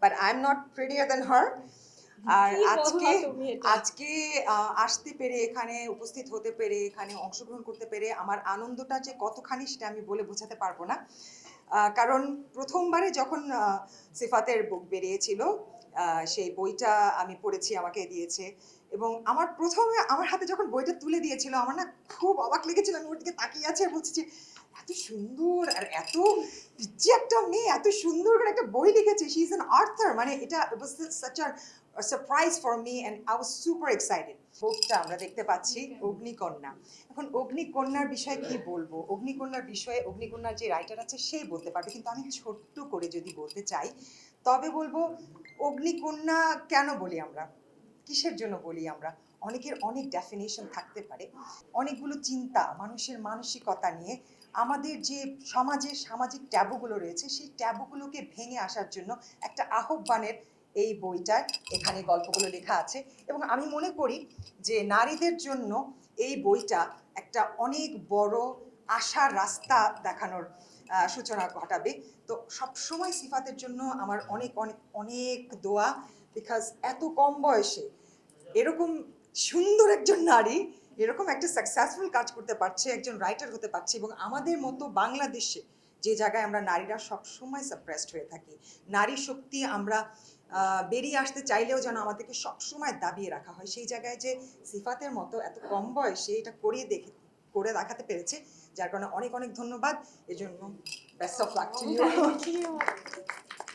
But I am not প্রেটিয়ার দেন হার। আর কি আজকে বললা তুমি এটা? আজকে আসতে পেরে, এখানে উপস্থিত হতে পেরে, এখানে অংশগ্রহণ করতে পেরে আমার আনন্দটা যে কতখানি সেটা আমি বলে বোঝাতে পারবো না। কারণ প্রথমবারে যখন সিফাতের বুক বেরিয়েছিল, সেই বইটা আমি পড়েছি, আমাকে দিয়েছে, এবং আমার প্রথমে আমার হাতে যখন বইটা তুলে দিয়েছিল আমার না খুব অবাক লেগেছিল। আমি ওর দিকে তাকিয়ে আছি আর বলছি যে এত সুন্দর আর এত পিচ্চি একটা মেয়ে এত সুন্দর করে একটা বই লিখেছে, শি ইজ অ্যান অথর, মানে এটা ওয়াজ such a surprise for me and I was super excited. বুকটা আমরা দেখতে পাচ্ছি অগ্নিকন্যা। এখন অগ্নিকন্যার বিষয়ে কি বলবো, অগ্নিকন্যার বিষয়ে অগ্নিকন্যার যে রাইটার আছে সেই বলতে পারবে, কিন্তু আমি ছোট্ট করে যদি বলতে চাই তবে বলবো অগ্নিকন্যা কেন বলি আমরা, কিসের জন্য বলি আমরা। অনেকের অনেক ডেফিনেশন থাকতে পারে, অনেকগুলো চিন্তা মানুষের মানসিকতা নিয়ে আমাদের যে সমাজের সামাজিক ট্যাবুগুলো রয়েছে সেই ট্যাবুগুলোকে ভেঙে আসার জন্য একটা আহ্বানের এই বইটার এখানে গল্পগুলো লেখা আছে। এবং আমি মনে করি যে নারীদের জন্য এই বইটা একটা অনেক বড় আশার রাস্তা দেখানোর সূচনা ঘটাবে। তো সবসময় সিফাতের জন্য আমার অনেক অনেক অনেক দোয়া, বিকজ এত কম বয়সে এরকম সুন্দর একজন নারী এরকম একটা সাকসেসফুল কাজ করতে পারছে, একজন রাইটার হতে পারছে, এবং আমাদের মতো বাংলাদেশে যে জায়গায় আমরা নারীরা সবসময় সাপ্রেসড হয়ে থাকি, নারী শক্তি আমরা বেরিয়ে আসতে চাইলেও যেন আমাদেরকে সবসময় দাবিয়ে রাখা হয়, সেই জায়গায় যে সিফাতের মতো এত কম বয়সে এটা করে দেখাতে পেরেছে, যার কারণে অনেক অনেক ধন্যবাদ। এজন্য best of luck to you.